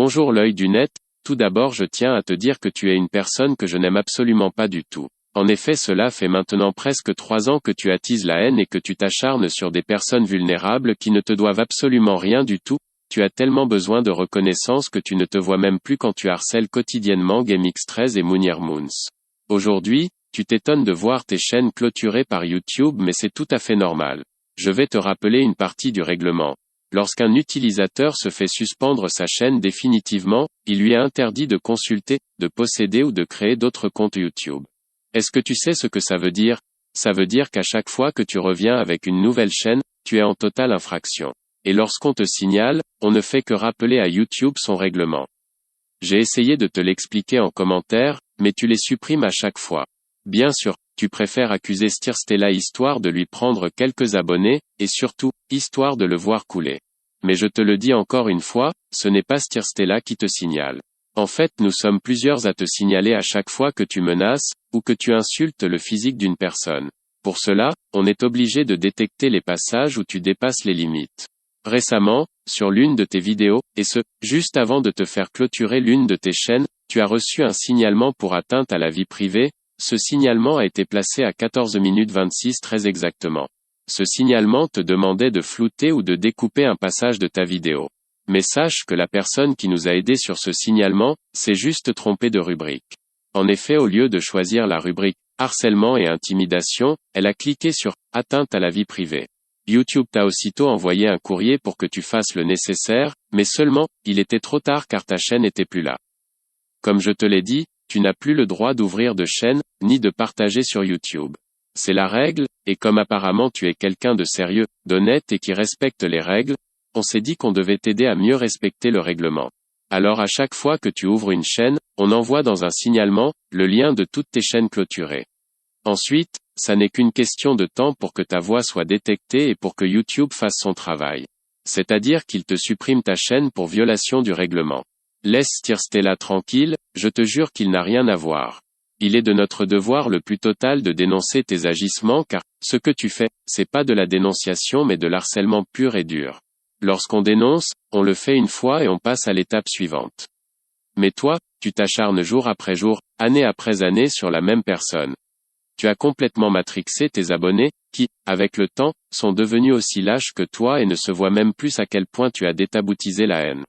Bonjour l'œil du net, tout d'abord je tiens à te dire que tu es une personne que je n'aime absolument pas du tout. En effet cela fait maintenant presque 3 ans que tu attises la haine et que tu t'acharnes sur des personnes vulnérables qui ne te doivent absolument rien du tout. Tu as tellement besoin de reconnaissance que tu ne te vois même plus quand tu harcèles quotidiennement GameX13 et Mounir Moons. Aujourd'hui, tu t'étonnes de voir tes chaînes clôturées par YouTube mais c'est tout à fait normal. Je vais te rappeler une partie du règlement. Lorsqu'un utilisateur se fait suspendre sa chaîne définitivement, il lui est interdit de consulter, de posséder ou de créer d'autres comptes YouTube. Est-ce que tu sais ce que ça veut dire? Ça veut dire qu'à chaque fois que tu reviens avec une nouvelle chaîne, tu es en totale infraction. Et lorsqu'on te signale, on ne fait que rappeler à YouTube son règlement. J'ai essayé de te l'expliquer en commentaire, mais tu les supprimes à chaque fois. Bien sûr, tu préfères accuser Styrstella histoire de lui prendre quelques abonnés, et surtout, histoire de le voir couler. Mais je te le dis encore une fois, ce n'est pas Styrstella qui te signale. En fait nous sommes plusieurs à te signaler à chaque fois que tu menaces, ou que tu insultes le physique d'une personne. Pour cela, on est obligé de détecter les passages où tu dépasses les limites. Récemment, sur l'une de tes vidéos, et ce, juste avant de te faire clôturer l'une de tes chaînes, tu as reçu un signalement pour atteinte à la vie privée. Ce signalement a été placé à 14 minutes 26 très exactement. Ce signalement te demandait de flouter ou de découper un passage de ta vidéo. Mais sache que la personne qui nous a aidés sur ce signalement, s'est juste trompée de rubrique. En effet au lieu de choisir la rubrique « Harcèlement et intimidation », elle a cliqué sur « Atteinte à la vie privée ». YouTube t'a aussitôt envoyé un courrier pour que tu fasses le nécessaire, mais seulement, il était trop tard car ta chaîne n'était plus là. Comme je te l'ai dit, tu n'as plus le droit d'ouvrir de chaîne, ni de partager sur YouTube. C'est la règle, et comme apparemment tu es quelqu'un de sérieux, d'honnête et qui respecte les règles, on s'est dit qu'on devait t'aider à mieux respecter le règlement. Alors à chaque fois que tu ouvres une chaîne, on envoie dans un signalement, le lien de toutes tes chaînes clôturées. Ensuite, ça n'est qu'une question de temps pour que ta voix soit détectée et pour que YouTube fasse son travail. C'est-à-dire qu'il te supprime ta chaîne pour violation du règlement. Laisse Styrstella tranquille, je te jure qu'il n'a rien à voir. Il est de notre devoir le plus total de dénoncer tes agissements car, ce que tu fais, c'est pas de la dénonciation mais de l'harcèlement pur et dur. Lorsqu'on dénonce, on le fait une fois et on passe à l'étape suivante. Mais toi, tu t'acharnes jour après jour, année après année sur la même personne. Tu as complètement matrixé tes abonnés, qui, avec le temps, sont devenus aussi lâches que toi et ne se voient même plus à quel point tu as détaboutisé la haine.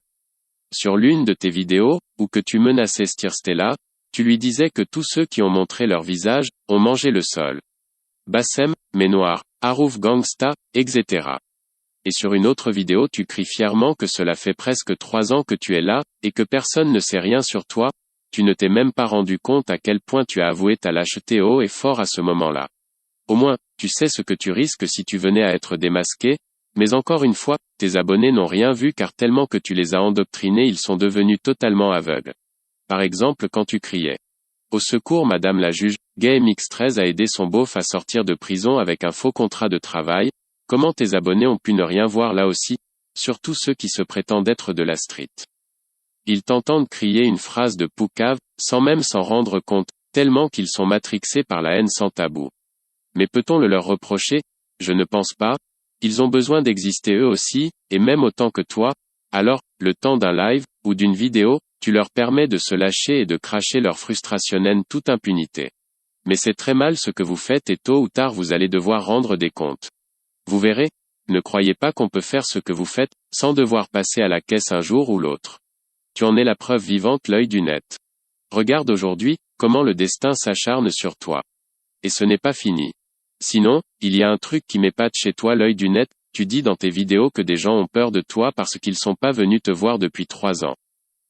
Sur l'une de tes vidéos, où que tu menaçais Styrstella, tu lui disais que tous ceux qui ont montré leur visage, ont mangé le sol. Bassem, Ménoir, Harouf Gangsta, etc. Et sur une autre vidéo tu cries fièrement que cela fait presque 3 ans que tu es là, et que personne ne sait rien sur toi, tu ne t'es même pas rendu compte à quel point tu as avoué ta lâcheté haut et fort à ce moment-là. Au moins, tu sais ce que tu risques si tu venais à être démasqué, mais encore une fois, tes abonnés n'ont rien vu car tellement que tu les as endoctrinés ils sont devenus totalement aveugles. Par exemple quand tu criais. Au secours madame la juge, GameX13 a aidé son beauf à sortir de prison avec un faux contrat de travail. Comment tes abonnés ont pu ne rien voir là aussi, surtout ceux qui se prétendent être de la street. Ils t'entendent crier une phrase de poucave, sans même s'en rendre compte, tellement qu'ils sont matrixés par la haine sans tabou. Mais peut-on le leur reprocher? Je ne pense pas. Ils ont besoin d'exister eux aussi, et même autant que toi. Alors, le temps d'un live, ou d'une vidéo, tu leur permets de se lâcher et de cracher leur frustration en toute impunité. Mais c'est très mal ce que vous faites et tôt ou tard vous allez devoir rendre des comptes. Vous verrez, ne croyez pas qu'on peut faire ce que vous faites, sans devoir passer à la caisse un jour ou l'autre. Tu en es la preuve vivante l'œil du net. Regarde aujourd'hui, comment le destin s'acharne sur toi. Et ce n'est pas fini. Sinon, il y a un truc qui m'épate chez toi l'œil du net, tu dis dans tes vidéos que des gens ont peur de toi parce qu'ils sont pas venus te voir depuis 3 ans.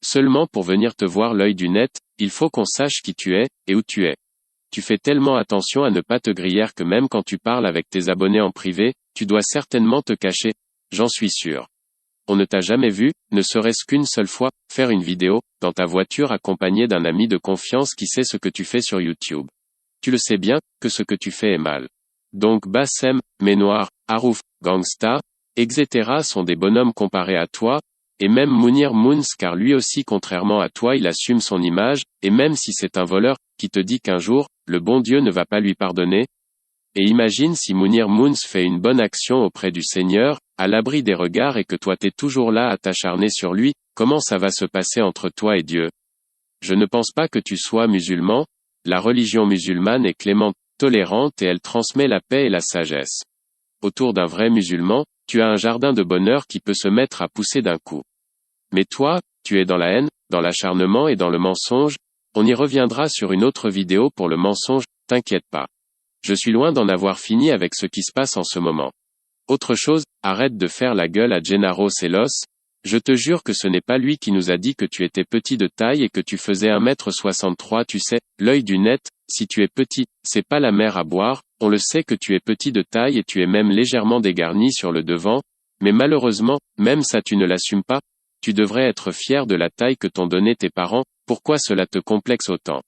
Seulement pour venir te voir l'œil du net, il faut qu'on sache qui tu es, et où tu es. Tu fais tellement attention à ne pas te griller que même quand tu parles avec tes abonnés en privé, tu dois certainement te cacher, j'en suis sûr. On ne t'a jamais vu, ne serait-ce qu'une seule fois, faire une vidéo, dans ta voiture accompagnée d'un ami de confiance qui sait ce que tu fais sur YouTube. Tu le sais bien, que ce que tu fais est mal. Donc Bassem, Ménoir, Harouf, Gangsta, etc. sont des bonhommes comparés à toi, et même Mounir Moons car lui aussi contrairement à toi il assume son image, et même si c'est un voleur, qui te dit qu'un jour, le bon Dieu ne va pas lui pardonner, Et imagine si Munir Moons fait une bonne action auprès du Seigneur, à l'abri des regards et que toi t'es toujours là à t'acharner sur lui, comment ça va se passer entre toi et Dieu? Je ne pense pas que tu sois musulman, la religion musulmane est clémente, tolérante et elle transmet la paix et la sagesse. Autour d'un vrai musulman, tu as un jardin de bonheur qui peut se mettre à pousser d'un coup. Mais toi, tu es dans la haine, dans l'acharnement et dans le mensonge, on y reviendra sur une autre vidéo pour le mensonge, t'inquiète pas. Je suis loin d'en avoir fini avec ce qui se passe en ce moment. Autre chose, arrête de faire la gueule à Gennaro Sellos, je te jure que ce n'est pas lui qui nous a dit que tu étais petit de taille et que tu faisais 1m63 tu sais, l'œil du net, si tu es petit, c'est pas la mer à boire, on le sait que tu es petit de taille et tu es même légèrement dégarni sur le devant, mais malheureusement, même ça tu ne l'assumes pas, tu devrais être fier de la taille que t'ont donné tes parents, pourquoi cela te complexe autant?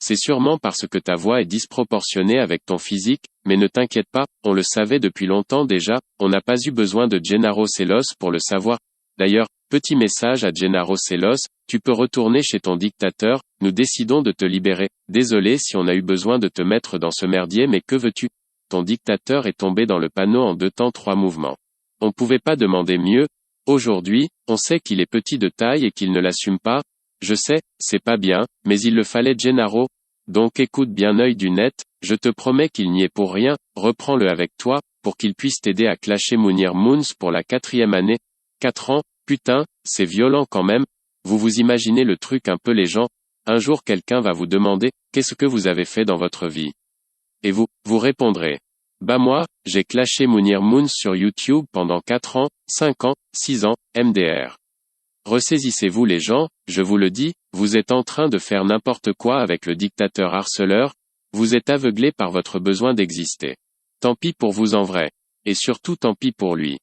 C'est sûrement parce que ta voix est disproportionnée avec ton physique, mais ne t'inquiète pas, on le savait depuis longtemps déjà, on n'a pas eu besoin de Gennaro Sellos pour le savoir. D'ailleurs, petit message à Gennaro Sellos, tu peux retourner chez ton dictateur, nous décidons de te libérer, désolé si on a eu besoin de te mettre dans ce merdier mais que veux-tu? Ton dictateur est tombé dans le panneau en 2 temps 3 mouvements. On pouvait pas demander mieux, aujourd'hui, on sait qu'il est petit de taille et qu'il ne l'assume pas, je sais, c'est pas bien, mais il le fallait Gennaro. Donc écoute bien œil du net, je te promets qu'il n'y est pour rien, reprends-le avec toi, pour qu'il puisse t'aider à clasher Munir Moons pour la 4e année. 4 ans, putain, c'est violent quand même, vous vous imaginez le truc un peu les gens, un jour quelqu'un va vous demander, qu'est-ce que vous avez fait dans votre vie? Et vous répondrez. Bah moi, j'ai clashé Munir Moons sur YouTube pendant 4 ans, 5 ans, 6 ans, MDR. Ressaisissez-vous les gens, je vous le dis, vous êtes en train de faire n'importe quoi avec le dictateur harceleur, vous êtes aveuglé par votre besoin d'exister. Tant pis pour vous en vrai. Et surtout tant pis pour lui.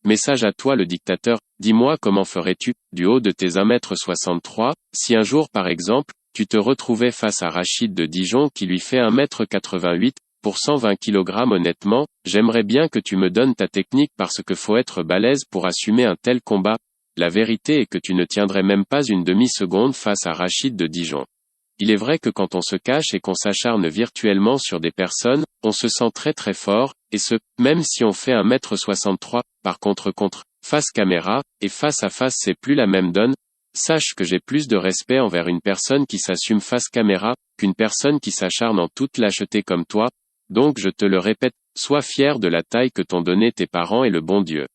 Message à toi le dictateur, dis-moi comment ferais-tu, du haut de tes 1m63, si un jour par exemple, tu te retrouvais face à Rachid de Dijon qui lui fait 1m88, pour 120 kg honnêtement, j'aimerais bien que tu me donnes ta technique parce que faut être balèze pour assumer un tel combat. La vérité est que tu ne tiendrais même pas une demi-seconde face à Rachid de Dijon. Il est vrai que quand on se cache et qu'on s'acharne virtuellement sur des personnes, on se sent très très fort, et ce, même si on fait 1m63, par contre face caméra, et face à face c'est plus la même donne, sache que j'ai plus de respect envers une personne qui s'assume face caméra, qu'une personne qui s'acharne en toute lâcheté comme toi, donc je te le répète, sois fier de la taille que t'ont donné tes parents et le bon Dieu.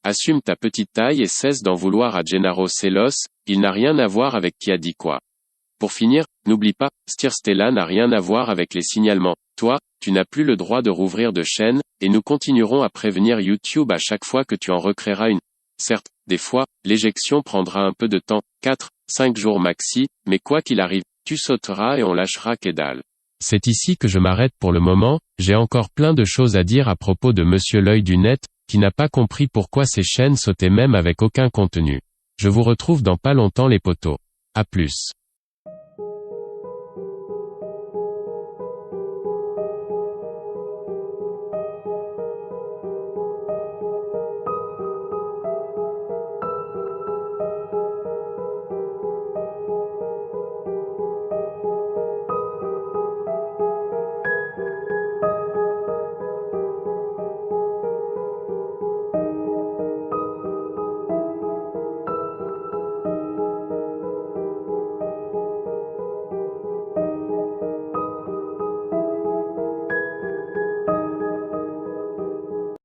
Assume ta petite taille et cesse d'en vouloir à Gennaro Sellos, il n'a rien à voir avec qui a dit quoi. Pour finir, n'oublie pas, Stella n'a rien à voir avec les signalements. Toi, tu n'as plus le droit de rouvrir de chaîne, et nous continuerons à prévenir YouTube à chaque fois que tu en recréeras une. Certes, des fois, l'éjection prendra un peu de temps, 4, 5 jours maxi, mais quoi qu'il arrive, tu sauteras et on lâchera Kedal. C'est ici que je m'arrête pour le moment, j'ai encore plein de choses à dire à propos de Monsieur l'œil du net, qui n'a pas compris pourquoi ces chaînes sautaient même avec aucun contenu. Je vous retrouve dans pas longtemps les potos. À plus.